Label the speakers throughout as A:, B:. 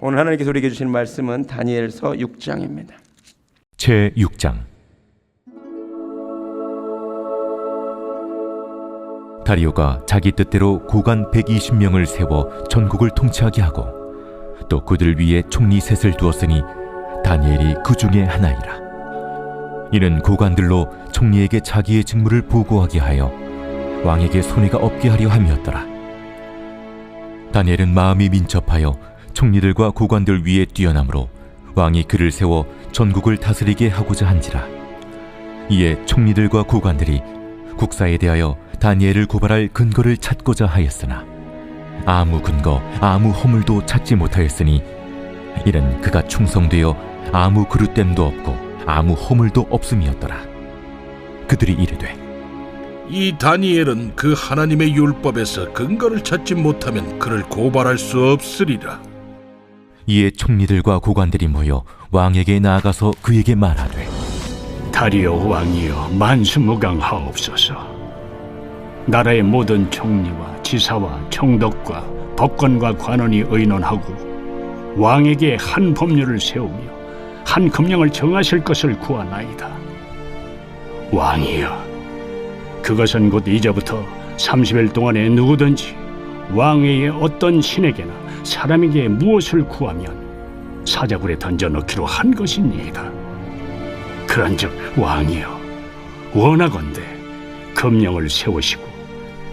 A: 오늘 하나님께서 우리에게 주시는 말씀은 다니엘서 6장입니다.
B: 제6장. 다리오가 자기 뜻대로 고관 120명을 세워 전국을 통치하게 하고 또 그들 위에 총리 셋을 두었으니 다니엘이 그 중에 하나이라. 이는 고관들로 총리에게 자기의 직무를 보고하게 하여 왕에게 손해가 없게 하려 함이었더라. 다니엘은 마음이 민첩하여 총리들과 고관들 위에 뛰어나므로 왕이 그를 세워 전국을 다스리게 하고자 한지라. 이에 총리들과 고관들이 국사에 대하여 다니엘을 고발할 근거를 찾고자 하였으나 아무 근거 아무 허물도 찾지 못하였으니 이는 그가 충성되어 아무 그릇됨도 없고 아무 허물도 없음이었더라. 그들이 이르되
C: 이 다니엘은 그 하나님의 율법에서 근거를 찾지 못하면 그를 고발할 수 없으리라.
B: 이에 총리들과 고관들이 모여 왕에게 나아가서 그에게 말하되
D: 다리오 왕이여 만수무강하옵소서. 나라의 모든 총리와 지사와 총독과 법관과 관원이 의논하고 왕에게 한 법률을 세우며 한 금령을 정하실 것을 구하나이다. 왕이여, 그것은 곧 이제부터 30일 동안에 누구든지 왕에게 어떤 신에게나 사람에게 무엇을 구하면 사자굴에 던져넣기로 한 것이니이다. 그런즉 왕이여, 원하건대 금령을 세우시고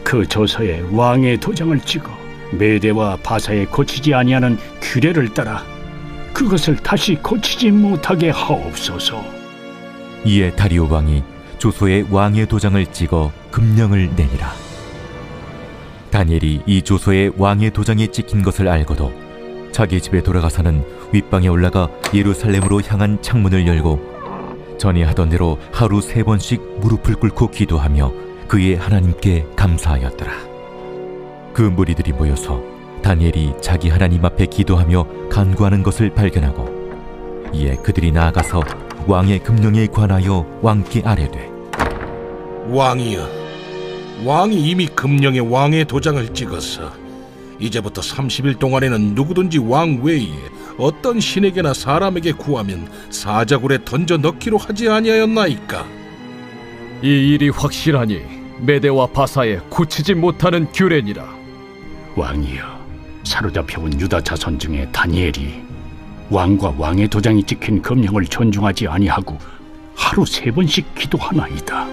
D: 그 조서에 왕의 도장을 찍어 메대와 바사에 고치지 아니하는 규례를 따라 그것을 다시 고치지 못하게 하옵소서.
B: 이에 다리오 왕이 조서에 왕의 도장을 찍어 금령을 내니라. 다니엘이 이 조서에 왕의 도장이 찍힌 것을 알고도 자기 집에 돌아가서는 윗방에 올라가 예루살렘으로 향한 창문을 열고 전에 하던 대로 하루 3번씩 무릎을 꿇고 기도하며 그의 하나님께 감사하였더라. 그 무리들이 모여서 다니엘이 자기 하나님 앞에 기도하며 간구하는 것을 발견하고 이에 그들이 나아가서 왕의 금령에 관하여 왕께 아뢰되
C: 왕이여, 왕이 이미 금령에 왕의 도장을 찍어서 이제부터 30일 동안에는 누구든지 왕 외에 어떤 신에게나 사람에게 구하면 사자굴에 던져 넣기로 하지 아니하였나이까?
E: 이 일이 확실하니 메대와 바사에 고치지 못하는 규례니라.
D: 왕이여, 사로잡혀온 유다 자손 중에 다니엘이 왕과 왕의 도장이 찍힌 금령을 존중하지 아니하고 하루 3번씩 기도하나이다.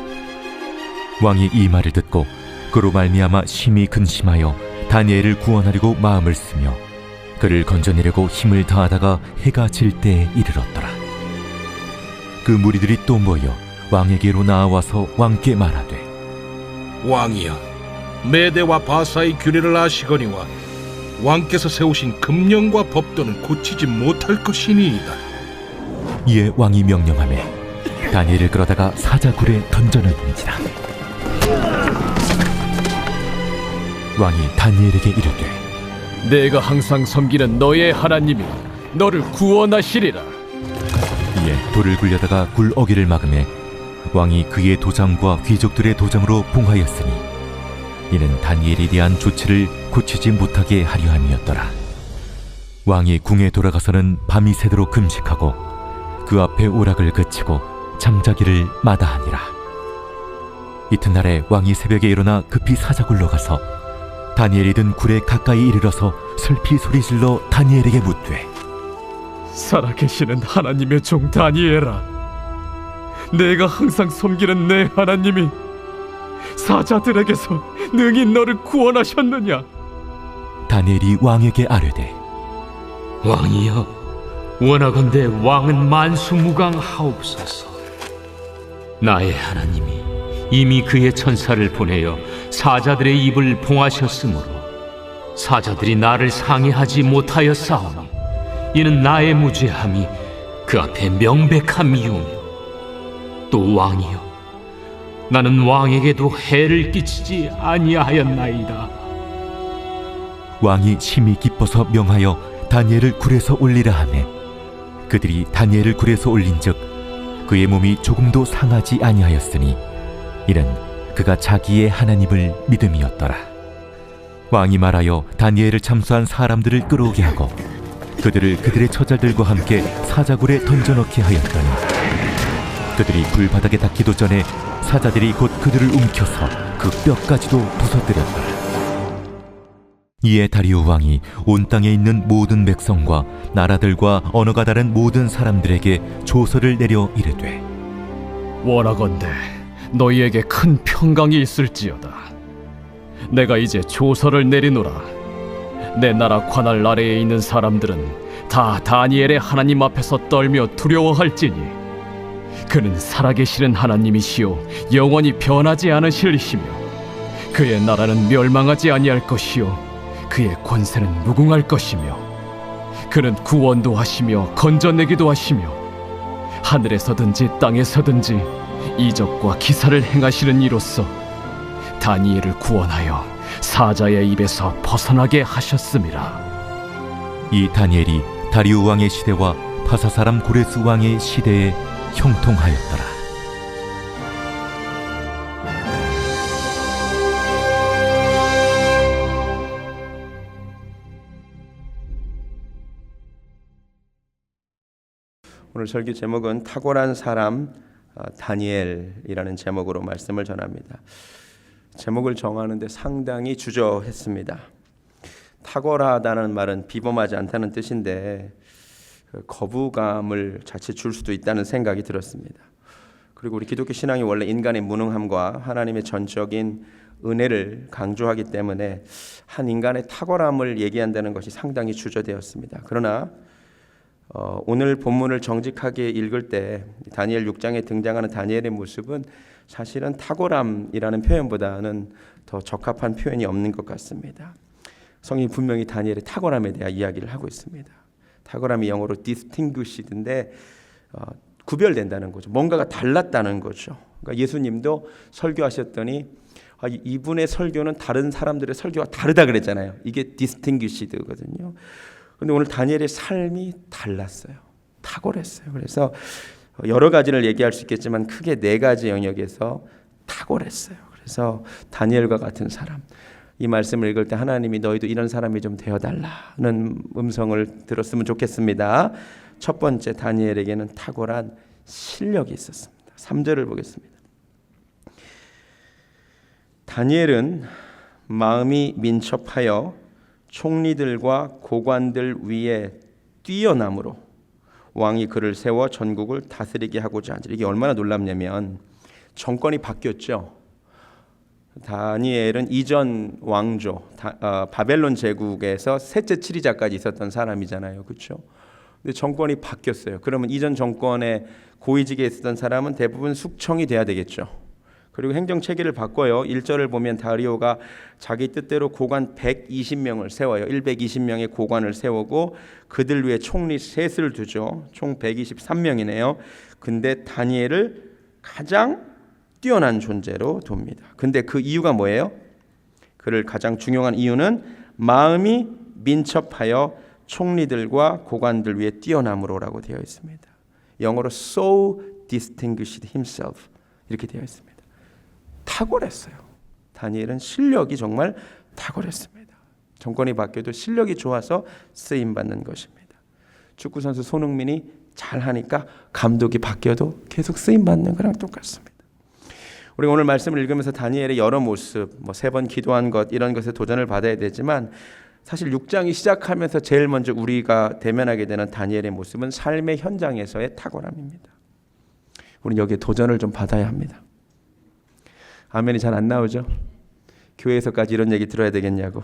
B: 왕이 이 말을 듣고 그로 말미암아 심히 근심하여 다니엘을 구원하려고 마음을 쓰며 그를 건져내려고 힘을 다하다가 해가 질 때에 이르렀더라. 그 무리들이 또 모여 왕에게로 나와서 왕께 말하되
C: 왕이여, 메대와 바사의 규례를 아시거니와 왕께서 세우신 금령과 법도는 고치지 못할 것이니이다.
B: 이에 왕이 명령하매 다니엘을 끌어다가 사자굴에 던져넣은지라. 왕이 다니엘에게 이르되
E: 내가 항상 섬기는 너의 하나님이 너를 구원하시리라.
B: 이에 돌을 굴려다가 굴 어귀를 막음에 왕이 그의 도장과 귀족들의 도장으로 봉하였으니 이는 다니엘에 대한 조치를 고치지 못하게 하려 함이었더라. 왕이 궁에 돌아가서는 밤이 새도록 금식하고 그 앞에 오락을 그치고 잠자기를 마다하니라. 이튿날에 왕이 새벽에 일어나 급히 사자굴로 가서 다니엘이 든 굴에 가까이 이르러서 슬피 소리질러 다니엘에게 묻되
E: 살아계시는 하나님의 종 다니엘아, 내가 항상 섬기는 내 하나님이 사자들에게서 능히 너를 구원하셨느냐?
B: 다니엘이 왕에게 아뢰되
F: 왕이여, 원하건대 왕은 만수무강하옵소서. 나의 하나님이 이미 그의 천사를 보내어 사자들의 입을 봉하셨으므로 사자들이 나를 상해하지 못하였사오니 이는 나의 무죄함이 그 앞에 명백함이오며 또 왕이여, 나는 왕에게도 해를 끼치지 아니하였나이다.
B: 왕이 심히 기뻐서 명하여 다니엘을 굴에서 올리라 하매 그들이 다니엘을 굴에서 올린즉 그의 몸이 조금도 상하지 아니하였으니 이는 그가 자기의 하나님을 믿음이었더라. 왕이 말하여 다니엘을 참수한 사람들을 끌어오게 하고 그들을 그들의 처자들과 함께 사자굴에 던져넣게 하였더니 그들이 불바닥에 닿기도 전에 사자들이 곧 그들을 움켜서 그 뼈까지도 부서뜨렸더라. 이에 다리오 왕이 온 땅에 있는 모든 백성과 나라들과 언어가 다른 모든 사람들에게 조서를 내려 이르되,
E: 원하건대 너희에게 큰 평강이 있을지어다. 내가 이제 조서를 내리노라. 내 나라 관할 아래에 있는 사람들은 다 다니엘의 하나님 앞에서 떨며 두려워할지니 그는 살아계시는 하나님이시요 영원히 변하지 않으실 이시며 그의 나라는 멸망하지 아니할 것이요 그의 권세는 무궁할 것이며 그는 구원도 하시며 건져내기도 하시며 하늘에서든지 땅에서든지 이적과 기사를 행하시는 이로써 다니엘을 구원하여 사자의 입에서 벗어나게 하셨음이라.
B: 이 다니엘이 다리오 왕의 시대와 파사 사람 고레스 왕의 시대에 형통하였더라.
A: 오늘 설교 제목은 탁월한 사람 다니엘이라는 제목으로 말씀을 전합니다. 제목을 정하는데 상당히 주저했습니다. 탁월하다는 말은 비범하지 않다는 뜻인데 거부감을 자칫 줄 수도 있다는 생각이 들었습니다. 그리고 우리 기독교 신앙이 원래 인간의 무능함과 하나님의 전적인 은혜를 강조하기 때문에 한 인간의 탁월함을 얘기한다는 것이 상당히 주저되었습니다. 그러나 오늘 본문을 정직하게 읽을 때 다니엘 6장에 등장하는 다니엘의 모습은 사실은 탁월함이라는 표현보다는 더 적합한 표현이 없는 것 같습니다. 성경이 분명히 다니엘의 탁월함에 대한 이야기를 하고 있습니다. 탁월함이 영어로 distinguished인데 구별된다는 거죠. 뭔가가 달랐다는 거죠. 그러니까 예수님도 설교하셨더니 이분의 설교는 다른 사람들의 설교와 다르다 그랬잖아요. 이게 distinguished거든요. 그런데 오늘 다니엘의 삶이 달랐어요. 탁월했어요. 그래서 여러 가지를 얘기할 수 있겠지만 크게 4가지 영역에서 탁월했어요. 그래서 다니엘과 같은 사람, 이 말씀을 읽을 때 하나님이 너희도 이런 사람이 좀 되어달라는 음성을 들었으면 좋겠습니다. 첫 번째, 다니엘에게는 탁월한 실력이 있었습니다. 3절을 보겠습니다. 다니엘은 마음이 민첩하여 총리들과 고관들 위에 뛰어남으로 왕이 그를 세워 전국을 다스리게 하고자 한지라. 이게 얼마나 놀랍냐면 정권이 바뀌었죠. 다니엘은 이전 왕조 바벨론 제국에서 셋째 치리자까지 있었던 사람이잖아요. 그렇죠? 근데 정권이 바뀌었어요. 그러면 이전 정권에 고위직에 있었던 사람은 대부분 숙청이 돼야 되겠죠. 그리고 행정 체계를 바꿔요. 1절을 보면 다리오가 자기 뜻대로 고관 120명을 세워요. 120명의 고관을 세우고 그들 위에 총리 셋을 두죠. 총 123명이네요. 근데 다니엘을 가장 뛰어난 존재로 둡니다. 근데 그 이유가 뭐예요? 그를 가장 중요한 이유는 마음이 민첩하여 총리들과 고관들 위에 뛰어남으로라고 되어 있습니다. 영어로 so distinguished himself 이렇게 되어 있습니다. 탁월했어요. 다니엘은 실력이 정말 탁월했습니다. 정권이 바뀌어도 실력이 좋아서 쓰임받는 것입니다. 축구선수 손흥민이 잘하니까 감독이 바뀌어도 계속 쓰임받는 거랑 똑같습니다. 우리가 오늘 말씀을 읽으면서 다니엘의 여러 모습, 3번 기도한 것 이런 것에 도전을 받아야 되지만 사실 6장이 시작하면서 제일 먼저 우리가 대면하게 되는 다니엘의 모습은 삶의 현장에서의 탁월함입니다. 우리는 여기에 도전을 좀 받아야 합니다. 아멘이 잘 안 나오죠? 교회에서까지 이런 얘기 들어야 되겠냐고.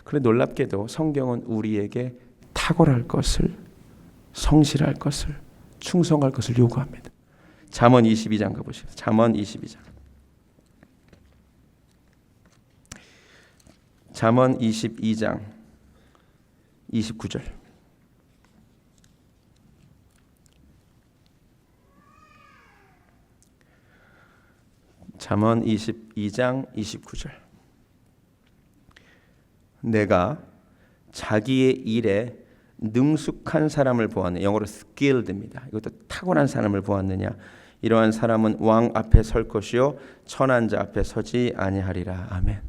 A: 그런데 놀랍게도 성경은 우리에게 탁월할 것을, 성실할 것을, 충성할 것을 요구합니다. 잠언 22장 가보시죠. 잠언 22장. 잠언 22장 29절. 잠언 22장 29절. 내가 자기의 일에 능숙한 사람을 보았느냐. 영어로 skilled입니다. 이것도 탁월한 사람을 보았느냐. 이러한 사람은 왕 앞에 설 것이요 천한 자 앞에 서지 아니하리라. 아멘.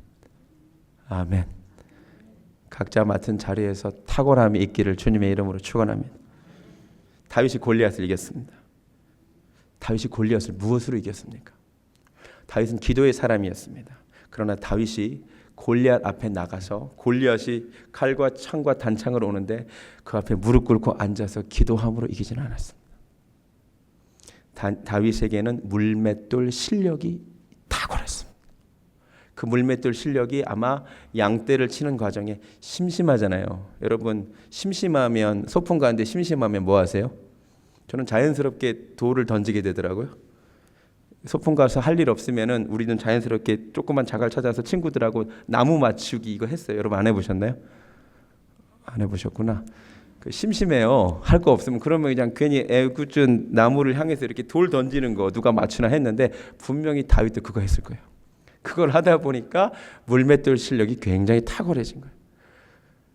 A: 아멘. 각자 맡은 자리에서 탁월함이 있기를 주님의 이름으로 축원합니다. 다윗이 골리앗을 이겼습니다. 다윗이 골리앗을 무엇으로 이겼습니까? 다윗은 기도의 사람이었습니다. 그러나 다윗이 골리앗 앞에 나가서 골리앗이 칼과 창과 단창으로 오는데 그 앞에 무릎 꿇고 앉아서 기도함으로 이기지는 않았습니다. 다윗에게는 물맷돌 실력이 탁월했습니다. 그 물맷돌 실력이 아마 양떼를 치는 과정에 심심하잖아요. 여러분 심심하면 소풍 가는데 심심하면 뭐 하세요? 저는 자연스럽게 돌을 던지게 되더라고요. 소풍 가서 할 일 없으면은 우리는 자연스럽게 조그만 자갈 찾아서 친구들하고 나무 맞추기 이거 했어요. 여러분 안 해보셨나요? 안 해보셨구나. 심심해요. 할 거 없으면 그러면 그냥 괜히 애꿎은 나무를 향해서 이렇게 돌 던지는 거 누가 맞추나 했는데 분명히 다윗도 그거 했을 거예요. 그걸 하다 보니까 물맷돌 실력이 굉장히 탁월해진 거예요.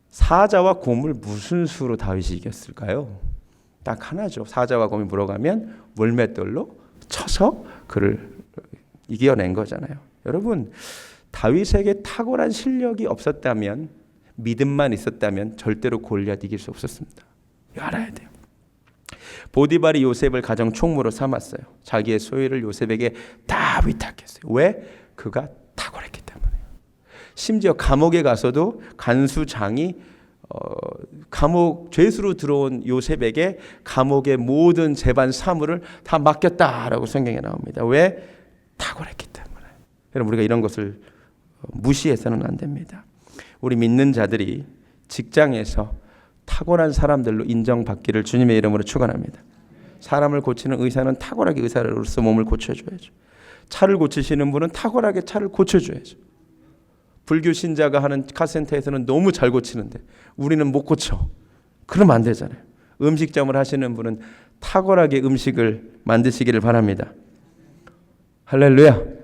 A: 사자와 곰을 무슨 수로 다윗이 이겼을까요? 딱 하나죠. 사자와 곰이 물어가면 물맷돌로 쳐서 그를 이겨낸 거잖아요. 여러분 다윗에게 탁월한 실력이 없었다면 믿음만 있었다면 절대로 골리앗 이길 수 없었습니다. 이거 알아야 돼요. 보디발이 요셉을 가정 총무로 삼았어요. 자기의 소유를 요셉에게 다 위탁했어요. 왜? 그가 탁월했기 때문에요. 심지어 감옥에 가서도 간수장이 감옥 죄수로 들어온 요셉에게 감옥의 모든 재반 사무를 다 맡겼다라고 성경에 나옵니다. 왜? 탁월했기 때문에. 여러분 우리가 이런 것을 무시해서는 안 됩니다. 우리 믿는 자들이 직장에서 탁월한 사람들로 인정받기를 주님의 이름으로 축원합니다. 사람을 고치는 의사는 탁월하게 의사로서 몸을 고쳐줘야죠. 차를 고치시는 분은 탁월하게 차를 고쳐줘야죠. 불교 신자가 하는 카센터에서는 너무 잘 고치는데 우리는 못 고쳐. 그러면 안 되잖아요. 음식점을 하시는 분은 탁월하게 음식을 만드시기를 바랍니다. 할렐루야.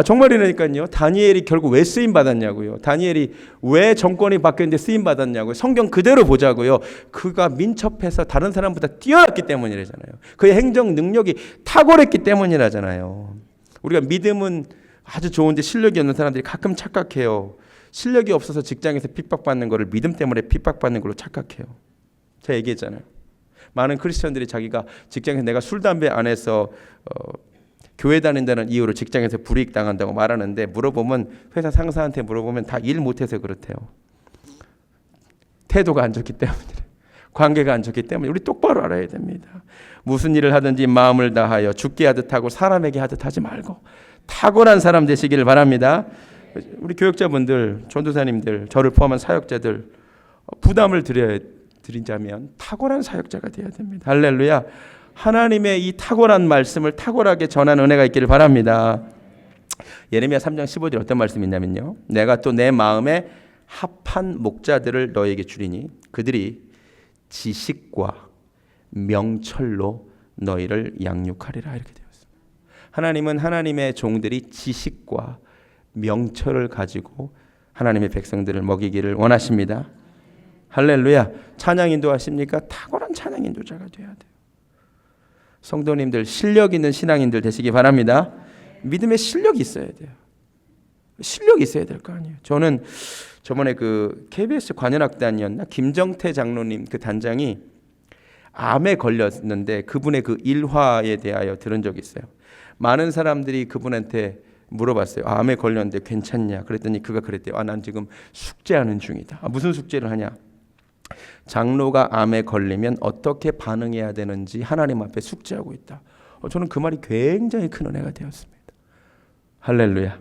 A: 정말이라니까요. 다니엘이 결국 왜 쓰임 받았냐고요. 다니엘이 왜 정권이 바뀌었는데 쓰임 받았냐고요. 성경 그대로 보자고요. 그가 민첩해서 다른 사람보다 뛰어났기 때문이라잖아요. 그의 행정 능력이 탁월했기 때문이라잖아요. 우리가 믿음은 아주 좋은데 실력이 없는 사람들이 가끔 착각해요. 실력이 없어서 직장에서 핍박받는 거를 믿음 때문에 핍박받는 걸로 착각해요. 제가 얘기했잖아요. 많은 크리스천들이 자기가 직장에서 내가 술, 담배 안 해서 교회 다닌다는 이유로 직장에서 불이익 당한다고 말하는데 물어보면 회사 상사한테 물어보면 다 일 못해서 그렇대요. 태도가 안 좋기 때문이래. 관계가 안 좋기 때문에 우리 똑바로 알아야 됩니다. 무슨 일을 하든지 마음을 다하여 죽게 하듯 하고 사람에게 하듯 하지 말고 탁월한 사람 되시기를 바랍니다. 우리 교역자분들, 전도사님들, 저를 포함한 사역자들 부담을 드리자면 탁월한 사역자가 되어야 됩니다. 할렐루야. 하나님의 이 탁월한 말씀을 탁월하게 전하는 은혜가 있기를 바랍니다. 예레미야 3장 15절 어떤 말씀이 있냐면요. 내가 또 내 마음에 합한 목자들을 너에게 주리니 그들이 지식과 명철로 너희를 양육하리라 이렇게 되었습니다. 하나님은 하나님의 종들이 지식과 명철을 가지고 하나님의 백성들을 먹이기를 원하십니다. 할렐루야. 찬양 인도하십니까? 탁월한 찬양 인도자가 돼야 돼요. 성도님들 실력 있는 신앙인들 되시기 바랍니다. 믿음의 실력이 있어야 돼요. 실력이 있어야 될 거 아니에요. 저는 저번에 그 KBS 관현악단이었나 김정태 장로님 그 단장이 암에 걸렸는데 그분의 그 일화에 대하여 들은 적이 있어요. 많은 사람들이 그분한테 물어봤어요. 암에 걸렸는데 괜찮냐? 그랬더니 그가 그랬대요. 난 지금 숙제하는 중이다. 무슨 숙제를 하냐? 장로가 암에 걸리면 어떻게 반응해야 되는지 하나님 앞에 숙제하고 있다. 저는 그 말이 굉장히 큰 은혜가 되었습니다. 할렐루야.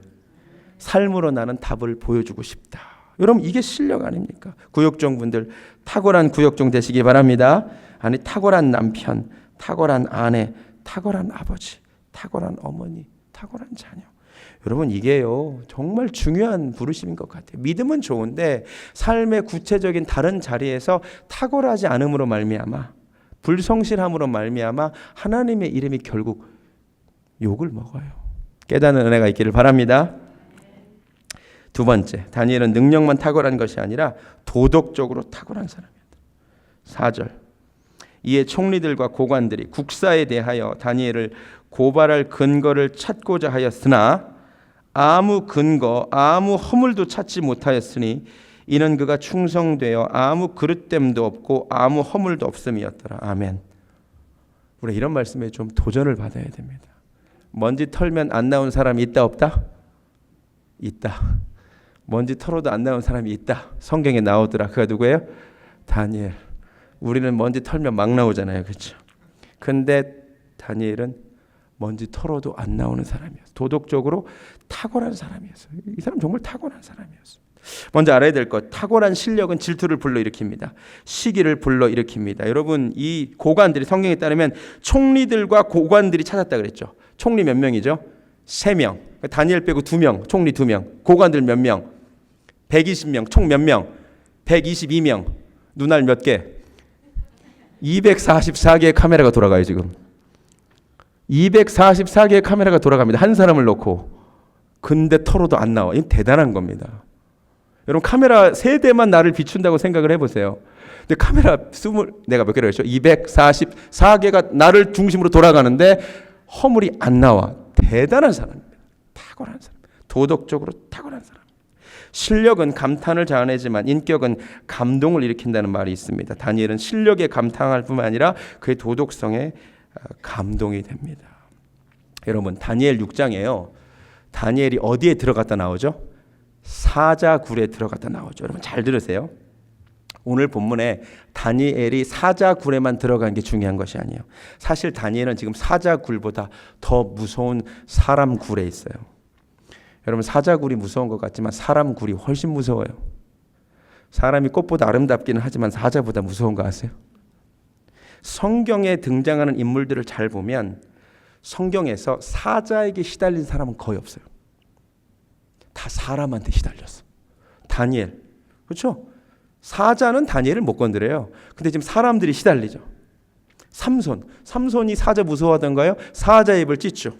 A: 삶으로 나는 답을 보여주고 싶다. 여러분 이게 실력 아닙니까? 구역종 분들 탁월한 구역종 되시기 바랍니다. 아니 탁월한 남편, 탁월한 아내, 탁월한 아버지, 탁월한 어머니, 탁월한 자녀. 여러분 이게요 정말 중요한 부르심인 것 같아요. 믿음은 좋은데 삶의 구체적인 다른 자리에서 탁월하지 않음으로 말미암아 불성실함으로 말미암아 하나님의 이름이 결국 욕을 먹어요. 깨닫는 은혜가 있기를 바랍니다. 두 번째, 다니엘은 능력만 탁월한 것이 아니라 도덕적으로 탁월한 사람이었다. 4절, 이에 총리들과 고관들이 국사에 대하여 다니엘을 고발할 근거를 찾고자 하였으나 아무 근거, 아무 허물도 찾지 못하였으니 이는 그가 충성되어 아무 그릇됨도 없고 아무 허물도 없음이었더라. 아멘. 우리 이런 말씀에 좀 도전을 받아야 됩니다. 먼지 털면 안 나온 사람이 있다 없다? 있다. 먼지 털어도 안 나온 사람이 있다. 성경에 나오더라. 그가 누구예요? 다니엘. 우리는 먼지 털면 막 나오잖아요. 그렇죠? 근데 다니엘은 먼지 털어도 안 나오는 사람이었어요. 도덕적으로 탁월한 사람이었어요. 이 사람 정말 탁월한 사람이었어요. 먼저 알아야 될 것, 탁월한 실력은 질투를 불러일으킵니다. 시기를 불러일으킵니다. 여러분, 이 고관들이 성경에 따르면 총리들과 고관들이 찾았다 그랬죠. 총리 몇 명이죠? 3명. 다니엘 빼고 2명, 총리 2명. 고관들 몇 명? 120명. 총 몇 명? 122명. 눈알 몇 개? 244개의 카메라가 돌아가요 지금. 244개의 카메라가 돌아갑니다. 한 사람을 놓고. 근데 털어도 안 나와. 이건 대단한 겁니다. 여러분 카메라 3대만 나를 비춘다고 생각을 해보세요. 근데 카메라 내가 몇 개라고 했죠? 244개가 나를 중심으로 돌아가는데 허물이 안 나와. 대단한 사람입니다. 탁월한 사람. 도덕적으로 탁월한 사람. 실력은 감탄을 자아내지만 인격은 감동을 일으킨다는 말이 있습니다. 다니엘은 실력에 감탄할 뿐만 아니라 그의 도덕성에 감동이 됩니다. 여러분 다니엘 6장에요. 다니엘이 어디에 들어갔다 나오죠? 사자굴에 들어갔다 나오죠. 여러분 잘 들으세요. 오늘 본문에 다니엘이 사자굴에만 들어간 게 중요한 것이 아니에요. 사실 다니엘은 지금 사자굴보다 더 무서운 사람 굴에 있어요. 여러분 사자굴이 무서운 것 같지만 사람 굴이 훨씬 무서워요. 사람이 꽃보다 아름답기는 하지만 사자보다 무서운 거 아세요? 성경에 등장하는 인물들을 잘 보면 성경에서 사자에게 시달린 사람은 거의 없어요. 다 사람한테 시달렸어. 다니엘. 그렇죠? 사자는 다니엘을 못 건드려요. 근데 지금 사람들이 시달리죠. 삼손이 사자 무서워하던가요? 사자 입을 찢죠.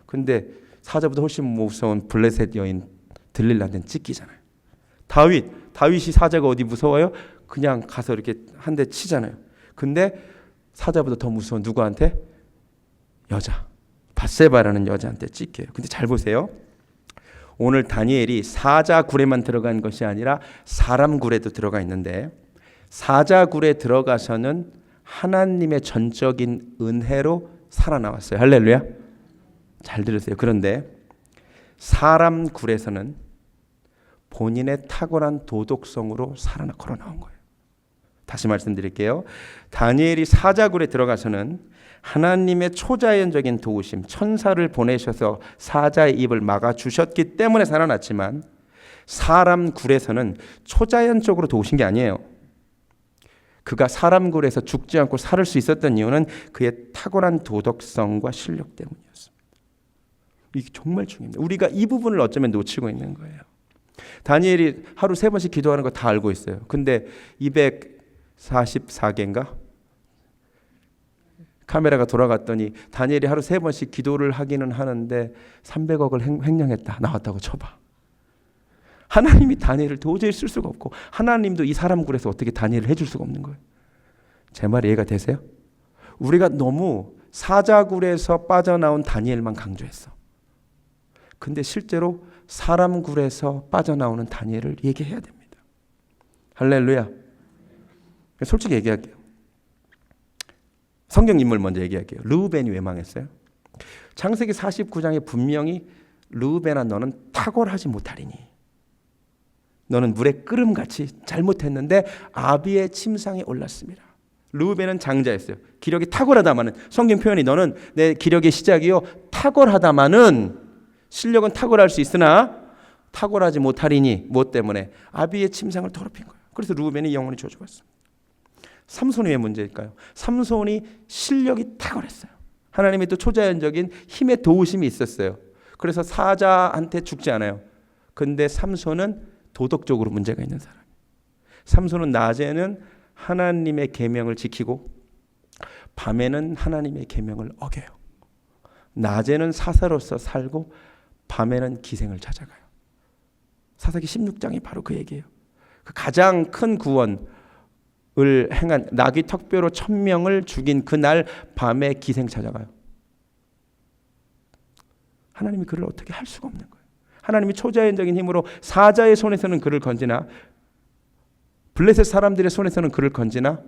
A: 근데 사자보다 훨씬 무서운 블레셋 여인 들릴라한테는 찢기잖아요. 다윗이 사자가 어디 무서워요? 그냥 가서 이렇게 한 대 치잖아요. 근데 사자보다 더 무서운 누구한테? 여자. 밧세바라는 여자한테 찢겨요. 근데 잘 보세요. 오늘 다니엘이 사자굴에만 들어간 것이 아니라 사람굴에도 들어가 있는데 사자굴에 들어가서는 하나님의 전적인 은혜로 살아나왔어요. 할렐루야. 잘 들으세요. 그런데 사람굴에서는 본인의 탁월한 도덕성으로 걸어 나온 거예요. 다시 말씀드릴게요. 다니엘이 사자굴에 들어가서는 하나님의 초자연적인 도우심, 천사를 보내셔서 사자의 입을 막아주셨기 때문에 살아났지만 사람 굴에서는 초자연적으로 도우신 게 아니에요. 그가 사람 굴에서 죽지 않고 살을 수 있었던 이유는 그의 탁월한 도덕성과 실력 때문이었습니다. 이게 정말 중요합니다. 우리가 이 부분을 어쩌면 놓치고 있는 거예요. 다니엘이 하루 3번씩 기도하는 거 다 알고 있어요. 근데 244개인가? 카메라가 돌아갔더니 다니엘이 하루 3번씩 기도를 하기는 하는데 300억을 횡령했다. 나왔다고 쳐봐. 하나님이 다니엘을 도저히 쓸 수가 없고 하나님도 이 사람 굴에서 어떻게 다니엘을 해줄 수가 없는 거예요. 제 말이 이해가 되세요? 우리가 너무 사자굴에서 빠져나온 다니엘만 강조했어. 근데 실제로 사람 굴에서 빠져나오는 다니엘을 얘기해야 됩니다. 할렐루야. 솔직히 얘기할게요. 성경 인물 먼저 얘기할게요. 르우벤이 왜 망했어요? 창세기 49장에 분명히 르우벤아 너는 탁월하지 못하리니 너는 물의 끓음같이 잘못했는데 아비의 침상에 올랐습니다. 르우벤은 장자였어요. 기력이 탁월하다마는 성경 표현이 너는 내 기력의 시작이요 탁월하다마는 실력은 탁월할 수 있으나 탁월하지 못하리니 무엇 때문에? 아비의 침상을 더럽힌 거예요. 그래서 르우벤이 영원히 저주받습니다. 삼손이 왜 문제일까요? 삼손이 실력이 탁월했어요. 하나님의 또 초자연적인 힘의 도우심이 있었어요. 그래서 사자한테 죽지 않아요. 근데 삼손은 도덕적으로 문제가 있는 사람이에요. 삼손은 낮에는 하나님의 계명을 지키고 밤에는 하나님의 계명을 어겨요. 낮에는 사사로서 살고 밤에는 기생을 찾아가요. 사사기 16장이 바로 그 얘기예요. 그 가장 큰 구원을 행한 나귀 턱뼈로 1000명을 죽인 그날 밤에 기생 찾아가요. 하나님이 그를 어떻게 할 수가 없는 거예요. 하나님이 초자연적인 힘으로 사자의 손에서는 그를 건지나 블레셋 사람들의 손에서는 그를 건지나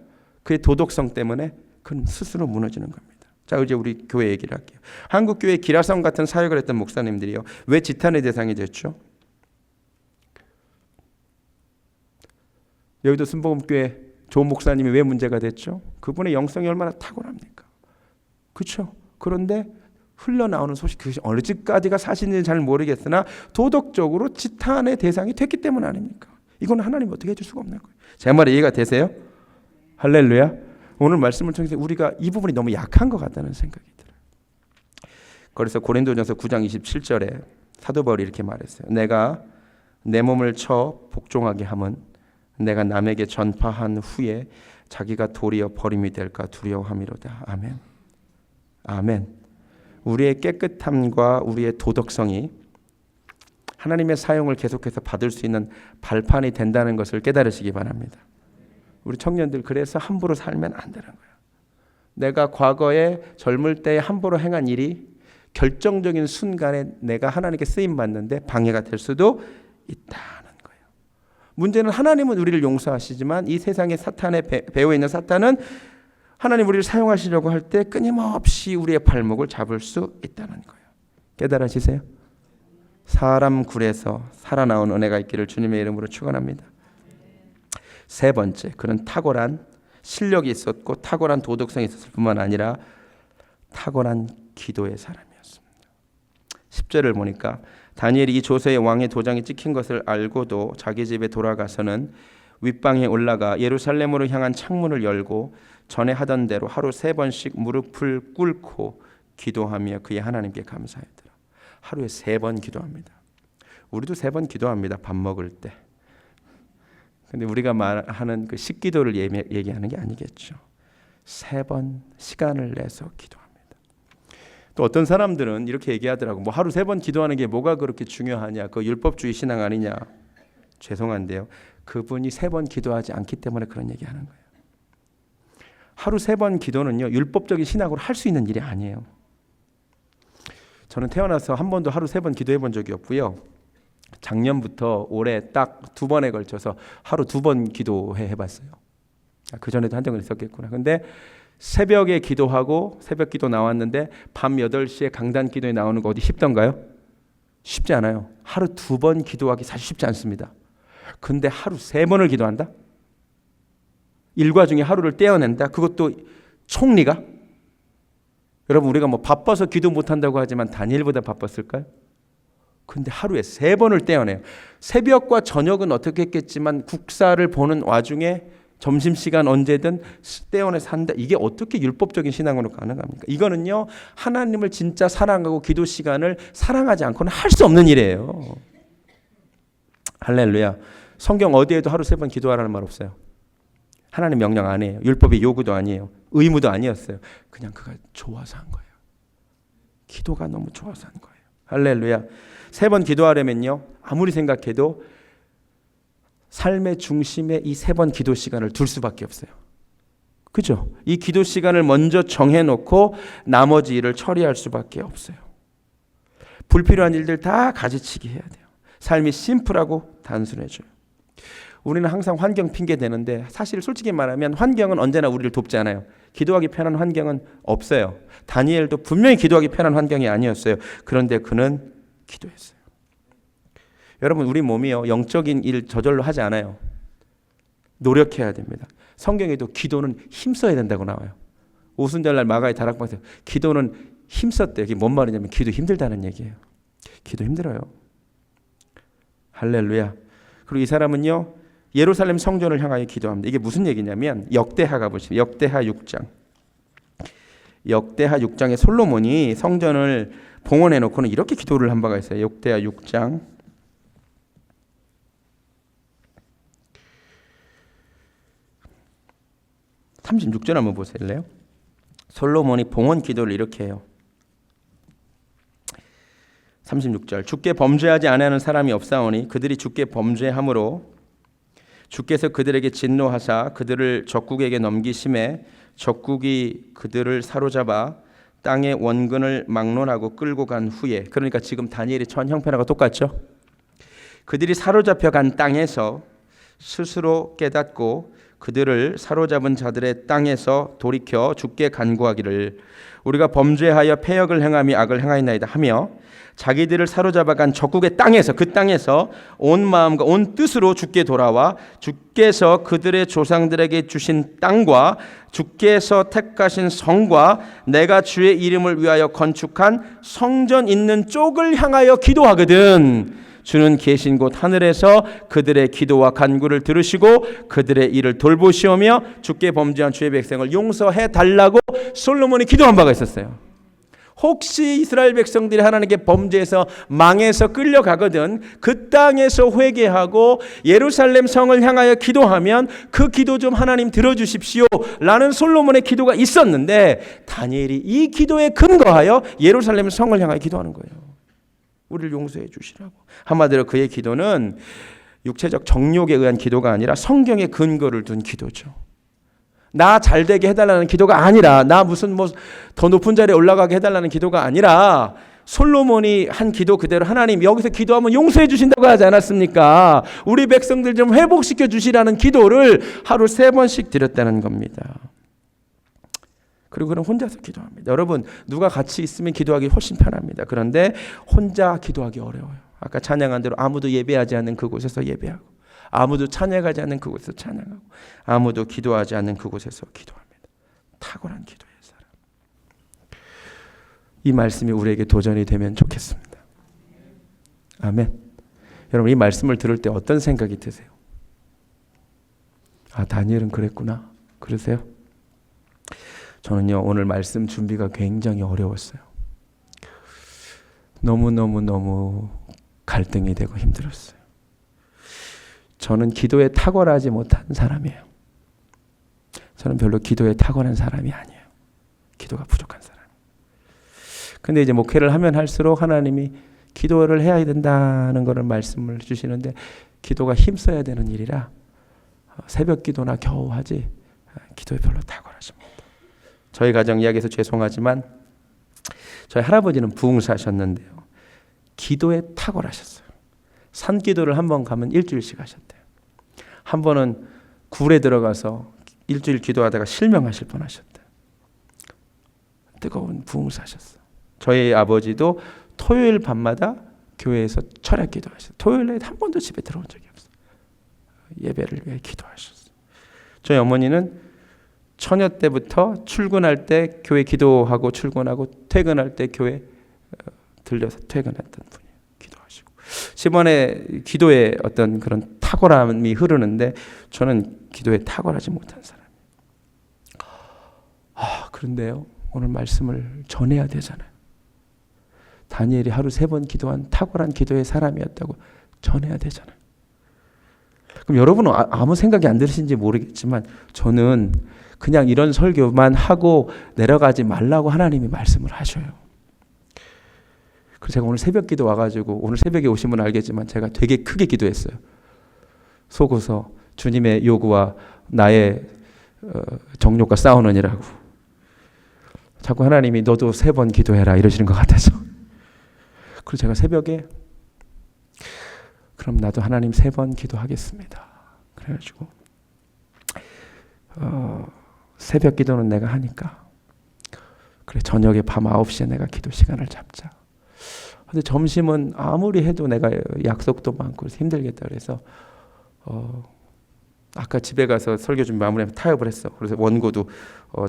A: 그의 도덕성 때문에 그는 스스로 무너지는 겁니다. 자, 이제 우리 교회 얘기를 할게요. 한국 교회 기라성 같은 사역을 했던 목사님들이요, 왜 지탄의 대상이 됐죠? 여의도 순복음교회 좋은 목사님이 왜 문제가 됐죠? 그분의 영성이 얼마나 탁월합니까? 그렇죠? 그런데 흘러나오는 소식, 그것이 어느까지가 사실인지는 잘 모르겠으나 도덕적으로 지탄의 대상이 됐기 때문 아닙니까? 이건 하나님이 어떻게 해줄 수가 없는 거예요. 제 말이 이해가 되세요? 할렐루야. 오늘 말씀을 통해서 우리가 이 부분이 너무 약한 것 같다는 생각이 들어요. 그래서 고린도전서 9장 27절에 사도 바울이 이렇게 말했어요. 내가 내 몸을 쳐 복종하게 함은 내가 남에게 전파한 후에 자기가 도리어 버림이 될까 두려워함이로다. 아멘. 아멘. 우리의 깨끗함과 우리의 도덕성이 하나님의 사용을 계속해서 받을 수 있는 발판이 된다는 것을 깨달으시기 바랍니다. 우리 청년들, 그래서 함부로 살면 안 되는 거예요. 내가 과거에 젊을 때 함부로 행한 일이 결정적인 순간에 내가 하나님께 쓰임 받는데 방해가 될 수도 있다는 거예요. 문제는 하나님은 우리를 용서하시지만 이 세상의 사탄에 배어 있는 사탄은 하나님 우리를 사용하시려고 할 때 끊임없이 우리의 발목을 잡을 수 있다는 거예요. 깨달으시세요? 사람 굴에서 살아나온 은혜가 있기를 주님의 이름으로 축원합니다. 세 번째, 그는 탁월한 실력이 있었고 탁월한 도덕성이 있었을 뿐만 아니라 탁월한 기도의 사람이었습니다. 10절을 보니까 다니엘이 이 조서의 왕의 도장이 찍힌 것을 알고도 자기 집에 돌아가서는 윗방에 올라가 예루살렘으로 향한 창문을 열고 전에 하던 대로 하루 3번씩 무릎을 꿇고 기도하며 그의 하나님께 감사했더라. 하루에 3번 기도합니다. 우리도 3번 기도합니다. 밥 먹을 때. 근데 우리가 말하는 그 식기도를 얘기하는 게 아니겠죠. 3번 시간을 내서 기도합니다. 또 어떤 사람들은 이렇게 얘기하더라고. 뭐 하루 3번 기도하는 게 뭐가 그렇게 중요하냐? 그 율법주의 신앙 아니냐? 죄송한데요. 그분이 3번 기도하지 않기 때문에 그런 얘기하는 거예요. 하루 3번 기도는요, 율법적인 신학으로 할 수 있는 일이 아니에요. 저는 태어나서 한 번도 하루 3번 기도해 본 적이 없고요. 작년부터 올해 딱 2번에 걸쳐서 하루 2번 기도해 봤어요. 그 전에도 한 적은 있었겠구나. 근데 새벽에 기도하고 새벽 기도 나왔는데 밤 8시에 강단 기도에 나오는 거 어디 쉽던가요? 쉽지 않아요. 하루 2번 기도하기 사실 쉽지 않습니다. 근데 하루 3번을 기도한다? 일과 중에 하루를 떼어낸다? 그것도 총리가? 여러분, 우리가 뭐 바빠서 기도 못한다고 하지만 다니엘보다 바빴을까요? 근데 하루에 3번을 떼어내요. 새벽과 저녁은 어떻게 했겠지만 국사를 보는 와중에 점심시간 언제든 떼어내서 한다. 이게 어떻게 율법적인 신앙으로 가능합니까? 이거는요, 하나님을 진짜 사랑하고 기도 시간을 사랑하지 않고는 할 수 없는 일이에요. 할렐루야. 성경 어디에도 하루 3번 기도하라는 말 없어요. 하나님 명령 아니에요. 율법의 요구도 아니에요. 의무도 아니었어요. 그냥 그가 좋아서 한 거예요. 기도가 너무 좋아서 한 거예요. 할렐루야. 3번 기도하려면요, 아무리 생각해도 삶의 중심에 이 3번 기도 시간을 둘 수밖에 없어요. 그죠? 이 기도 시간을 먼저 정해놓고 나머지 일을 처리할 수밖에 없어요. 불필요한 일들 다 가지치기 해야 돼요. 삶이 심플하고 단순해져요. 우리는 항상 환경 핑계 대는데 사실 솔직히 말하면 환경은 언제나 우리를 돕지 않아요. 기도하기 편한 환경은 없어요. 다니엘도 분명히 기도하기 편한 환경이 아니었어요. 그런데 그는 기도했어요. 여러분, 우리 몸이요, 영적인 일 저절로 하지 않아요. 노력해야 됩니다. 성경에도 기도는 힘써야 된다고 나와요. 오순절날 마가의 다락방에서 기도는 힘썼대요. 이게 뭔 말이냐면 기도 힘들다는 얘기예요. 기도 힘들어요. 할렐루야. 그리고 이 사람은요, 예루살렘 성전을 향하여 기도합니다. 이게 무슨 얘기냐면 역대하가 보시면 역대하 6장. 역대하 6장에 솔로몬이 성전을 봉헌해 놓고는 이렇게 기도를 한 바가 있어요. 역대하 6장 36절 한번 보실래요? 솔로몬이 봉헌 기도를 이렇게 해요. 36절. 주께 범죄하지 아니하는 사람이 없사오니 그들이 주께 범죄함으로 주께서 그들에게 진노하사 그들을 적국에게 넘기심에 적국이 그들을 사로잡아 땅의 원근을 막론하고 끌고 간 후에, 그러니까 지금 다니엘이 처한 형편하고 똑같죠. 그들이 사로잡혀 간 땅에서 스스로 깨닫고 그들을 사로잡은 자들의 땅에서 돌이켜 주께 간구하기를 우리가 범죄하여 패역을 행함이 악을 행하였나이다 하며 자기들을 사로잡아간 적국의 땅에서 그 땅에서 온 마음과 온 뜻으로 주께 돌아와 주께서 그들의 조상들에게 주신 땅과 주께서 택하신 성과 내가 주의 이름을 위하여 건축한 성전 있는 쪽을 향하여 기도하거든 주는 계신 곳 하늘에서 그들의 기도와 간구를 들으시고 그들의 일을 돌보시오며 주께 범죄한 주의 백성을 용서해 달라고 솔로몬이 기도한 바가 있었어요. 혹시 이스라엘 백성들이 하나님께 범죄해서 망해서 끌려가거든 그 땅에서 회개하고 예루살렘 성을 향하여 기도하면 그 기도 좀 하나님 들어주십시오 라는 솔로몬의 기도가 있었는데 다니엘이 이 기도에 근거하여 예루살렘 성을 향하여 기도하는 거예요. 우리를 용서해 주시라고. 한마디로 그의 기도는 육체적 정욕에 의한 기도가 아니라 성경의 근거를 둔 기도죠. 나 잘되게 해달라는 기도가 아니라 나 무슨 뭐 더 높은 자리에 올라가게 해달라는 기도가 아니라 솔로몬이 한 기도 그대로 하나님 여기서 기도하면 용서해 주신다고 하지 않았습니까? 우리 백성들 좀 회복시켜 주시라는 기도를 하루 3번씩 드렸다는 겁니다. 그리고 그는 혼자서 기도합니다. 여러분 누가 같이 있으면 기도하기 훨씬 편합니다. 그런데 혼자 기도하기 어려워요. 아까 찬양한 대로 아무도 예배하지 않는 그곳에서 예배하고 아무도 찬양하지 않는 그곳에서 찬양하고 아무도 기도하지 않는 그곳에서 기도합니다. 탁월한 기도의 사람. 이 말씀이 우리에게 도전이 되면 좋겠습니다. 아멘. 여러분 이 말씀을 들을 때 어떤 생각이 드세요? 아 다니엘은 그랬구나. 그러세요? 저는요 오늘 말씀 준비가 굉장히 어려웠어요. 너무 갈등이 되고 힘들었어요. 저는 기도에 탁월하지 못한 사람이에요. 저는 별로 기도에 탁월한 사람이 아니에요. 기도가 부족한 사람. 근데 이제 목회를 하면 할수록 하나님이 기도를 해야 된다는 것을 말씀을 주시는데 기도가 힘써야 되는 일이라 새벽 기도나 겨우 하지 기도에 별로 탁월하지 못해요. 저희 가정 이야기해서 죄송하지만 저희 할아버지는 부흥사셨는데요. 기도에 탁월하셨어요. 산기도를 한 번 가면 일주일씩 하셨대요. 한 번은 굴에 들어가서 일주일 기도하다가 실명하실 뻔하셨대요. 뜨거운 부흥사셨어요. 저희 아버지도 토요일 밤마다 교회에서 철야 기도하셨어요. 토요일에 한 번도 집에 들어온 적이 없어요. 예배를 위해 기도하셨어요. 저희 어머니는 처녀 때부터 출근할 때 교회 기도하고 출근하고 퇴근할 때 교회 들려서 퇴근했던 분이에요. 기도하시고 시번에 기도에 어떤 그런 탁월함이 흐르는데 저는 기도에 탁월하지 못한 사람이에요. 그런데요 오늘 말씀을 전해야 되잖아요. 다니엘이 하루 3번 기도한 탁월한 기도의 사람이었다고 전해야 되잖아요. 그럼 여러분은 아무 생각이 안 들으신지 모르겠지만 저는 그냥 이런 설교만 하고 내려가지 말라고 하나님이 말씀을 하셔요. 그래서 제가 오늘 새벽 기도 와가지고 오늘 새벽에 오신 분 알겠지만 제가 되게 크게 기도했어요. 속어서 주님의 요구와 나의 정욕과 싸우느니라고. 자꾸 하나님이 너도 3번 기도해라 이러시는 것 같아서. 그래서 제가 새벽에 그럼 나도 하나님 3번 기도하겠습니다. 그래가지고 새벽 기도는 내가 하니까 그래 저녁에 밤 9시에 내가 기도 시간을 잡자. 근데 점심은 아무리 해도 내가 약속도 많고 그래서 힘들겠다 그래서 아까 집에 가서 설교 준비 마무리하면 타협을 했어. 그래서 원고도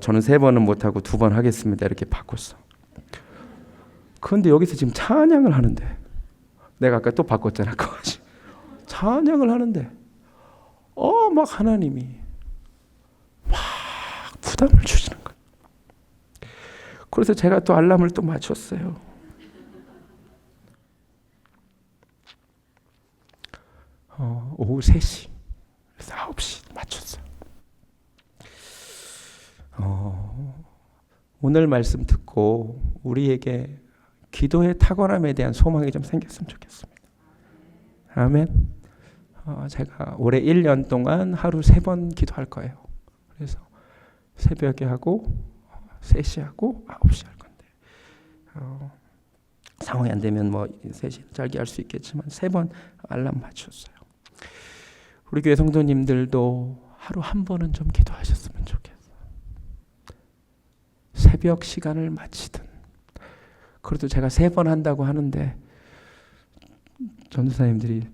A: 저는 3번은 못하고 2번 하겠습니다 이렇게 바꿨어. 그런데 여기서 지금 찬양을 하는데 내가 아까 또 바꿨잖아. 찬양을 하는데 막 하나님이 막 부담을 주시는 거예요. 그래서 제가 또 알람을 또 맞췄어요. 오후 3시 그래서 9시 맞췄어요. 오늘 말씀 듣고 우리에게 기도의 탁월함에 대한 소망이 좀 생겼으면 좋겠습니다. 아멘. 제가 올해 1년 동안 하루 3번 기도할 거예요. 그래서 새벽에 하고 3시 하고 9시 할 건데 상황이 안 되면 뭐 3시 짧게 할 수 있겠지만 3번 알람 맞췄어요. 우리 교회 성도님들도 하루 한 번은 좀 기도하셨으면 좋겠어요. 새벽 시간을 마치든. 그래도 제가 3번 한다고 하는데 전도사님들이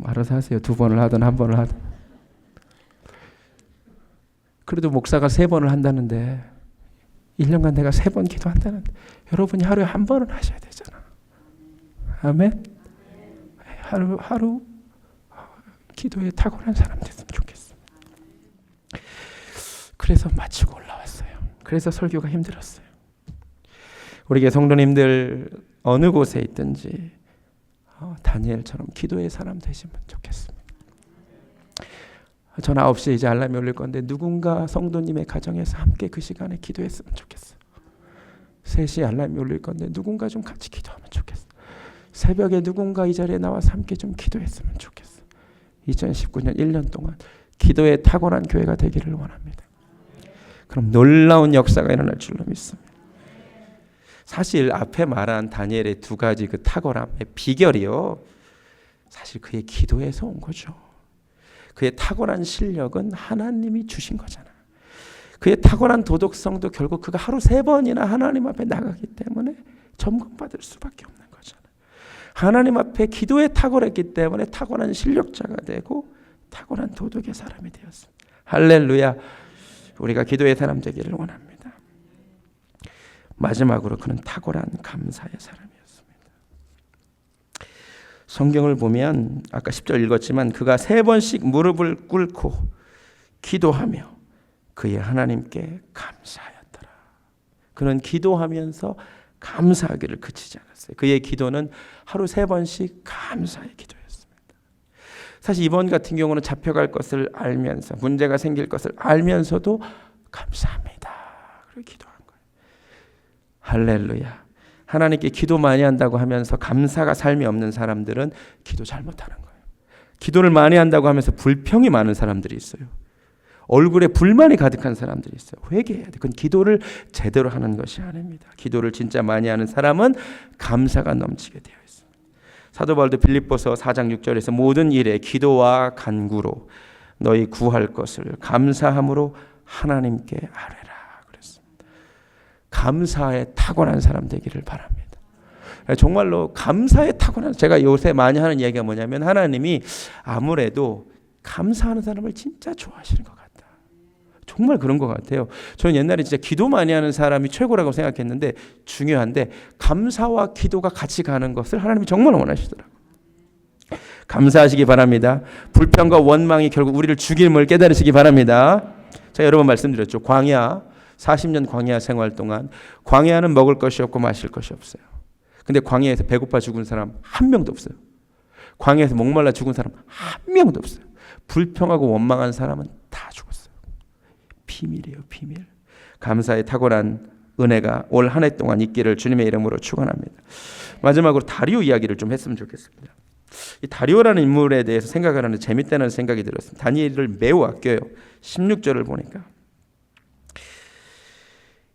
A: 알아서 하세요. 2번을 하든 1번을 하든. 그래도 목사가 3번을 한다는데 1년간 내가 3번 기도한다는데 여러분이 하루에 1번은 하셔야 되잖아. 아멘. 하루 기도에 탁월한 사람 됐으면 좋겠어. 그래서 마치고 올라왔어요. 그래서 설교가 힘들었어요. 우리 교회 성도님들 어느 곳에 있든지 다니엘처럼 기도의 사람 되시면 좋겠습니다. 전 9시에 이제 알람이 울릴 건데 누군가 성도님의 가정에서 함께 그 시간에 기도했으면 좋겠어요. 3시에 알람이 울릴 건데 누군가 좀 같이 기도하면 좋겠어요. 새벽에 누군가 이 자리에 나와서 함께 좀 기도했으면 좋겠어요. 2019년 1년 동안 기도에 탁월한 교회가 되기를 원합니다. 그럼 놀라운 역사가 일어날 줄로 믿습니다. 사실 앞에 말한 다니엘의 2가지 그 탁월함의 비결이요, 사실 그의 기도에서 온 거죠. 그의 탁월한 실력은 하나님이 주신 거잖아요. 그의 탁월한 도덕성도 결국 그가 하루 3번이나 하나님 앞에 나가기 때문에 점검받을 수밖에 없는 거잖아요. 하나님 앞에 기도에 탁월했기 때문에 탁월한 실력자가 되고 탁월한 도덕의 사람이 되었습니다. 할렐루야. 우리가 기도의 사람 되기를 원합니다. 마지막으로 그는 탁월한 감사의 사람이었습니다. 성경을 보면 아까 10절 읽었지만 그가 3번씩 무릎을 꿇고 기도하며 그의 하나님께 감사하였더라. 그는 기도하면서 감사하기를 그치지 않았어요. 그의 기도는 하루 3번씩 감사의 기도였습니다. 사실 이번 같은 경우는 잡혀갈 것을 알면서 문제가 생길 것을 알면서도 감사합니다. 그리고 기도한 거예요. 할렐루야. 하나님께 기도 많이 한다고 하면서 감사가 삶이 없는 사람들은 기도 잘못하는 거예요. 기도를 많이 한다고 하면서 불평이 많은 사람들이 있어요. 얼굴에 불만이 가득한 사람들이 있어요. 회개해야 돼. 그건 기도를 제대로 하는 것이 아닙니다. 기도를 진짜 많이 하는 사람은 감사가 넘치게 되어 있습니다. 사도 바울도 빌립보서 4장 6절에서 모든 일에 기도와 간구로 너희 구할 것을 감사함으로 하나님께 아뢰라 그랬습니다. 감사에 탁월한 사람 되기를 바랍니다. 정말로 감사에 탁월한, 제가 요새 많이 하는 얘기가 뭐냐면 하나님이 아무래도 감사하는 사람을 진짜 좋아하시는 것 같다. 정말 그런 것 같아요. 저는 옛날에 진짜 기도 많이 하는 사람이 최고라고 생각했는데 중요한데 감사와 기도가 같이 가는 것을 하나님이 정말 원하시더라고요. 감사하시기 바랍니다. 불평과 원망이 결국 우리를 죽임을 깨달으시기 바랍니다. 제가 여러 번 말씀드렸죠. 광야 40년 광야 생활 동안 광야는 먹을 것이 없고 마실 것이 없어요. 근데 광야에서 배고파 죽은 사람 한 명도 없어요. 광야에서 목말라 죽은 사람 한 명도 없어요. 불평하고 원망한 사람은 다 죽었어요. 비밀이에요, 비밀. 감사의 탁월한 은혜가 올 한 해 동안 있기를 주님의 이름으로 축원합니다. 마지막으로 다리오 이야기를 좀 했으면 좋겠습니다. 이 다리오라는 인물에 대해서 생각하는 재밌다는 생각이 들었습니다. 다니엘을 매우 아껴요. 16절을 보니까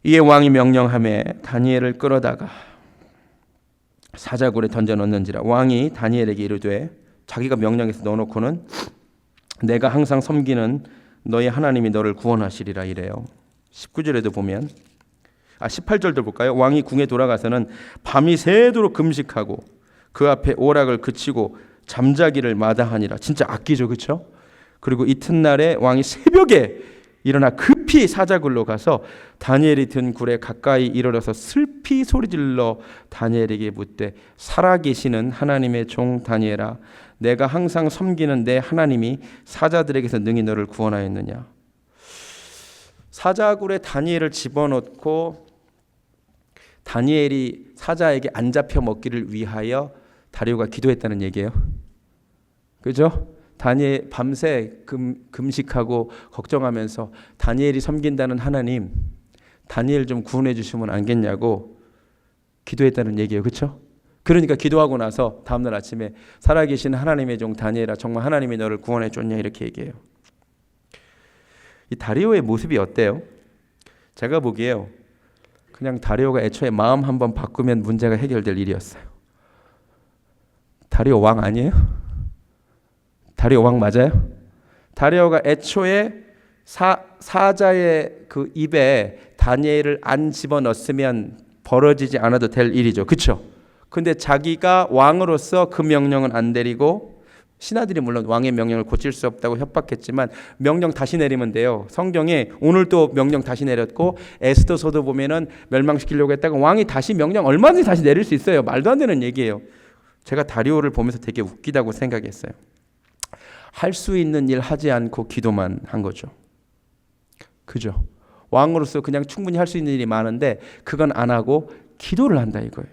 A: 이에 왕이 명령하매 다니엘을 끌어다가 사자굴에 던져 넣는지라. 왕이 다니엘에게 이르되, 자기가 명령해서 넣어놓고는 내가 항상 섬기는 너의 하나님이 너를 구원하시리라 이래요. 19절에도 보면 18절도 볼까요? 왕이 궁에 돌아가서는 밤이 새도록 금식하고 그 앞에 오락을 그치고 잠자기를 마다하니라. 진짜 아끼죠, 그렇죠? 그리고 이튿날에 왕이 새벽에 일어나 급히 사자굴로 가서 다니엘이 든 굴에 가까이 이르러서 슬피 소리질러 다니엘에게 묻되, 살아계시는 하나님의 종 다니엘아, 내가 항상 섬기는 내 하나님이 사자들에게서 능히 너를 구원하였느냐. 사자굴에 다니엘을 집어넣고 다니엘이 사자에게 안 잡혀 먹기를 위하여 다리오가 기도했다는 얘기예요. 그죠? 다니엘 밤새 금식하고 걱정하면서 다니엘이 섬긴다는 하나님, 다니엘 좀 구원해 주시면 안 겠냐고 기도했다는 얘기예요. 그렇죠? 그러니까 기도하고 나서 다음날 아침에 살아계신 하나님의 종 다니엘아, 정말 하나님이 너를 구원해 줬냐 이렇게 얘기해요. 이 다리오의 모습이 어때요? 제가 보기에요, 그냥 다리오가 애초에 마음 한번 바꾸면 문제가 해결될 일이었어요. 다리오 왕 아니에요? 다리오 왕 맞아요? 다리오가 애초에 사자의 그 입에 다니엘을 안 집어넣었으면 벌어지지 않아도 될 일이죠. 그렇죠? 근데 자기가 왕으로서 그 명령은 안 내리고, 신하들이 물론 왕의 명령을 고칠 수 없다고 협박했지만 명령 다시 내리면 돼요. 성경에 오늘 또 명령 다시 내렸고, 에스더서도 보면은 멸망시키려고 했다가 왕이 다시 명령 얼마든지 다시 내릴 수 있어요. 말도 안 되는 얘기예요. 제가 다리오를 보면서 되게 웃기다고 생각했어요. 할 수 있는 일 하지 않고 기도만 한 거죠. 그죠? 왕으로서 그냥 충분히 할 수 있는 일이 많은데 그건 안 하고 기도를 한다 이거예요.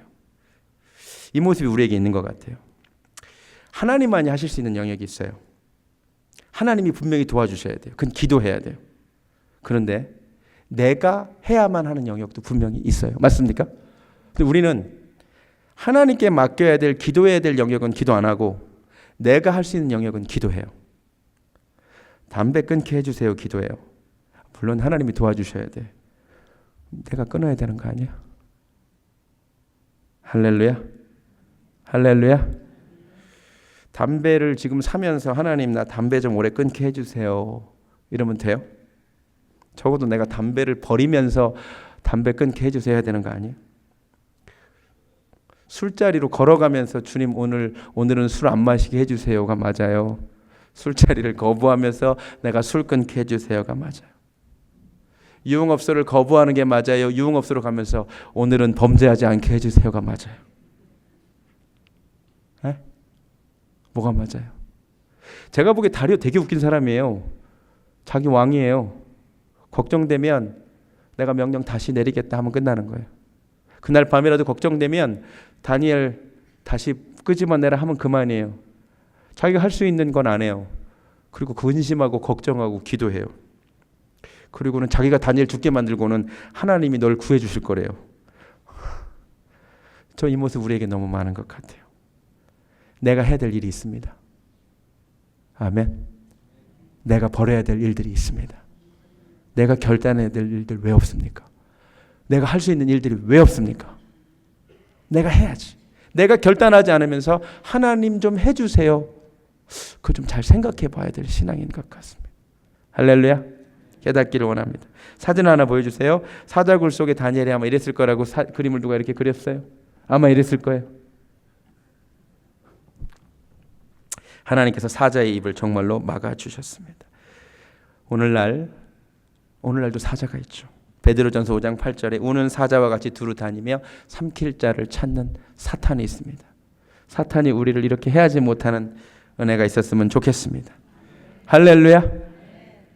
A: 이 모습이 우리에게 있는 것 같아요. 하나님만이 하실 수 있는 영역이 있어요. 하나님이 분명히 도와주셔야 돼요. 그건 기도해야 돼요. 그런데 내가 해야만 하는 영역도 분명히 있어요. 맞습니까? 근데 우리는 하나님께 맡겨야 될, 기도해야 될 영역은 기도 안 하고 내가 할 수 있는 영역은 기도해요. 담배 끊게 해주세요. 기도해요. 물론 하나님이 도와주셔야 돼. 내가 끊어야 되는 거 아니야? 할렐루야. 할렐루야. 담배를 지금 사면서 하나님 나 담배 좀 오래 끊게 해주세요. 이러면 돼요? 적어도 내가 담배를 버리면서 담배 끊게 해주세요 해야 되는 거 아니에요? 술자리로 걸어가면서 주님 오늘은 술 안 마시게 해주세요가 맞아요. 술자리를 거부하면서 내가 술 끊게 해주세요가 맞아요. 유흥업소를 거부하는 게 맞아요. 유흥업소로 가면서 오늘은 범죄하지 않게 해주세요가 맞아요. 에? 뭐가 맞아요? 제가 보기에 다리오 되게 웃긴 사람이에요. 자기 왕이에요. 걱정되면 내가 명령 다시 내리겠다 하면 끝나는 거예요. 그날 밤이라도 걱정되면 다니엘 다시 끄집어내라 하면 그만이에요. 자기가 할 수 있는 건 안 해요. 그리고 근심하고 걱정하고 기도해요. 그리고는 자기가 다니엘 죽게 만들고는 하나님이 널 구해 주실 거래요. 저 이 모습 우리에게 너무 많은 것 같아요. 내가 해야 될 일이 있습니다. 아멘. 내가 벌여야 될 일들이 있습니다. 내가 결단해야 될 일들 왜 없습니까? 내가 할 수 있는 일들이 왜 없습니까? 내가 해야지. 내가 결단하지 않으면서 하나님 좀 해주세요. 그거 좀 잘 생각해 봐야 될 신앙인 것 같습니다. 할렐루야. 깨닫기를 원합니다. 사진 하나 보여주세요. 사자굴 속에 다니엘이 아마 이랬을 거라고 그림을 누가 이렇게 그렸어요? 아마 이랬을 거예요. 하나님께서 사자의 입을 정말로 막아주셨습니다. 오늘날도 사자가 있죠. 베드로전서 5장 8절에 우는 사자와 같이 두루 다니며 삼킬 자를 찾는 사탄이 있습니다. 사탄이 우리를 이렇게 해하지 못하는 은혜가 있었으면 좋겠습니다. 할렐루야.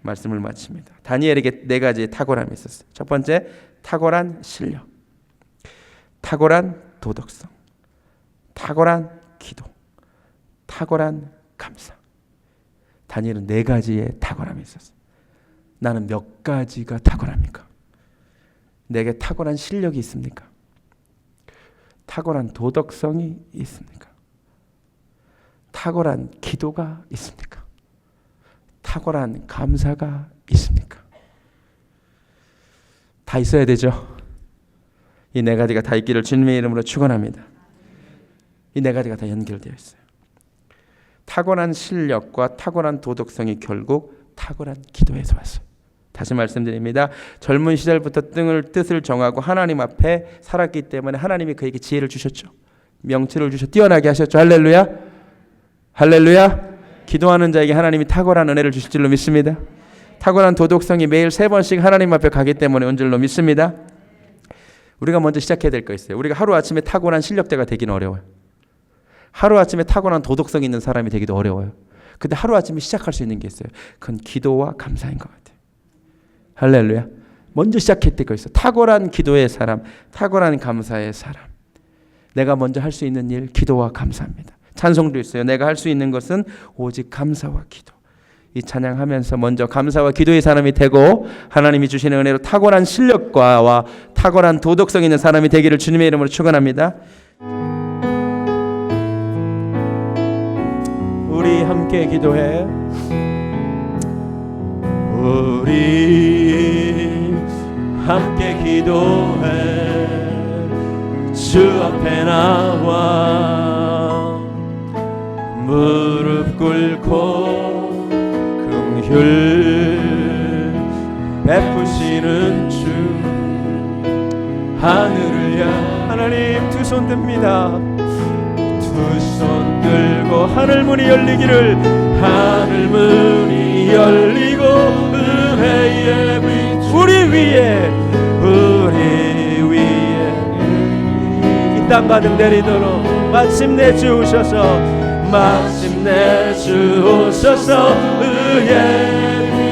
A: 말씀을 마칩니다. 다니엘에게 4가지의 탁월함이 있었어요. 첫 번째, 탁월한 실력, 탁월한 도덕성, 탁월한 기도, 탁월한 감사. 다니엘은 4가지의 탁월함이 있었어요. 나는 몇 가지가 탁월합니까? 내게 탁월한 실력이 있습니까? 탁월한 도덕성이 있습니까? 탁월한 기도가 있습니까? 탁월한 감사가 있습니까? 다 있어야 되죠. 이 4가지가 다 있기를 주님의 이름으로 축원합니다. 이 4가지가 다 연결되어 있어요. 탁월한 실력과 탁월한 도덕성이 결국 탁월한 기도에서 왔어요. 다시 말씀드립니다. 젊은 시절부터 뜻을 정하고 하나님 앞에 살았기 때문에 하나님이 그에게 지혜를 주셨죠. 명철을 주셔 뛰어나게 하셨죠. 할렐루야. 할렐루야. 기도하는 자에게 하나님이 탁월한 은혜를 주실 줄로 믿습니다. 탁월한 도덕성이 매일 3번씩 하나님 앞에 가기 때문에 온 줄로 믿습니다. 우리가 먼저 시작해야 될 거 있어요. 우리가 하루아침에 탁월한 실력자가 되기는 어려워요. 하루아침에 탁월한 도덕성 있는 사람이 되기도 어려워요. 근데 하루아침에 시작할 수 있는 게 있어요. 그건 기도와 감사인 것 같아요. 할렐루야. 먼저 시작해야 될 거 있어요. 탁월한 기도의 사람, 탁월한 감사의 사람. 내가 먼저 할 수 있는 일, 기도와 감사입니다. 찬송도 있어요. 내가 할 수 있는 것은 오직 감사와 기도. 이 찬양하면서 먼저 감사와 기도의 사람이 되고 하나님이 주시는 은혜로 탁월한 실력과 탁월한 도덕성 있는 사람이 되기를 주님의 이름으로 축원합니다. 우리 함께 기도해. 우리 함께 기도해. 주 앞에 나와 무릎 꿇고 긍휼 베푸시는 주 하늘을 향 하나님 두 손 듭니다. 두 손 들고 하늘 문이 열리기를 하늘 문이 열리고 은혜의 빛 우리 위에 이 땅 가득 내리도록 마침내 주셔서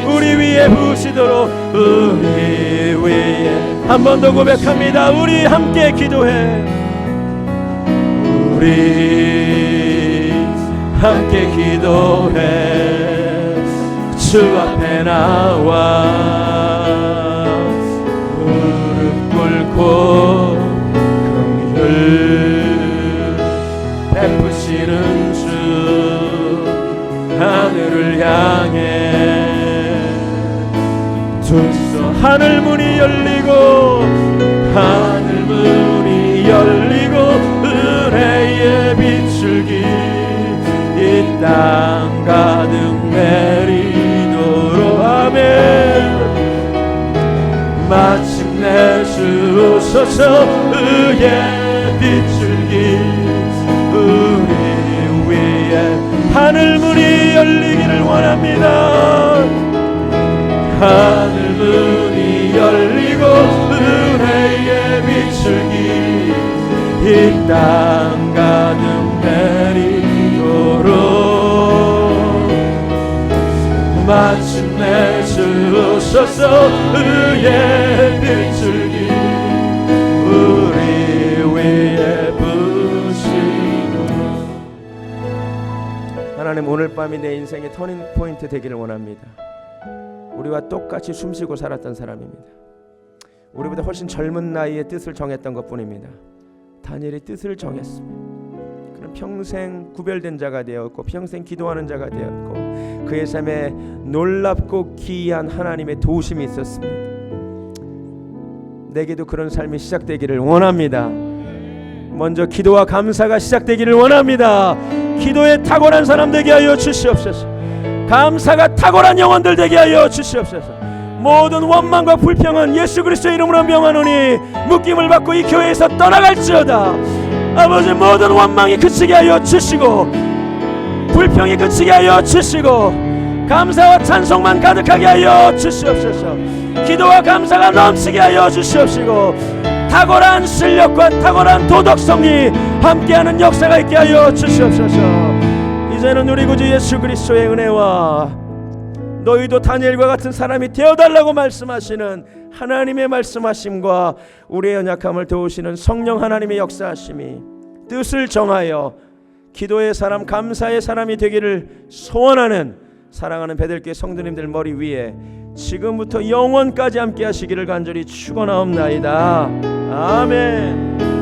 A: 우리 위에 부시도록 우리 위에 한 번 더 고백합니다. 우리 함께 기도해 우리 함께 기도해 주 앞에 나와 무릎 꿇고 긍휼 베푸시는 주 하늘을 향해 두 손 하늘 문이 열리고 하늘 문이 열리고 은혜의 비출기 이 땅 가득 내리도록 아멘. 마침내 주소서 의의 비출기 우리 위에 하늘 문이 열리기를 원합니다. 하늘 문이 열리고 은혜의 비출기 이 땅 가득 내리도록 마침내 주소서 의의 비출기 우리 위에 부시도록. 하나님 오늘 밤이 내 인생의 터닝 포인트 되기를 원합니다. 우리와 똑같이 숨쉬고 살았던 사람입니다. 우리보다 훨씬 젊은 나이에 뜻을 정했던 것뿐입니다. 다니엘이 뜻을 정했습니다. 그는 평생 구별된 자가 되었고 평생 기도하는 자가 되었고 그의 삶에 놀랍고 기이한 하나님의 도우심이 있었습니다. 내게도 그런 삶이 시작되기를 원합니다. 먼저 기도와 감사가 시작되기를 원합니다. 기도에 탁월한 사람 되게 하여 주시옵소서. 감사가 탁월한 영혼들 되게 하여 주시옵소서. 모든 원망과 불평은 예수 그리스도의 이름으로 명하노니 묶임을 받고 이 교회에서 떠나갈지어다. 아버지 모든 원망이 그치게 하여 주시고 불평이 그치게 하여 주시고 감사와 찬송만 가득하게 하여 주시옵소서. 기도와 감사가 넘치게 하여 주시옵시고 탁월한 실력과 탁월한 도덕성이 함께하는 역사가 있게 하여 주시옵소서. 이제는 우리 구주 예수 그리스도의 은혜와 너희도 다니엘과 같은 사람이 되어달라고 말씀하시는 하나님의 말씀하심과 우리의 연약함을 도우시는 성령 하나님의 역사하심이 뜻을 정하여 기도의 사람 감사의 사람이 되기를 소원하는 사랑하는 베들교회 성도님들 머리 위에 지금부터 영원까지 함께 하시기를 간절히 축원하옵나이다. 아멘.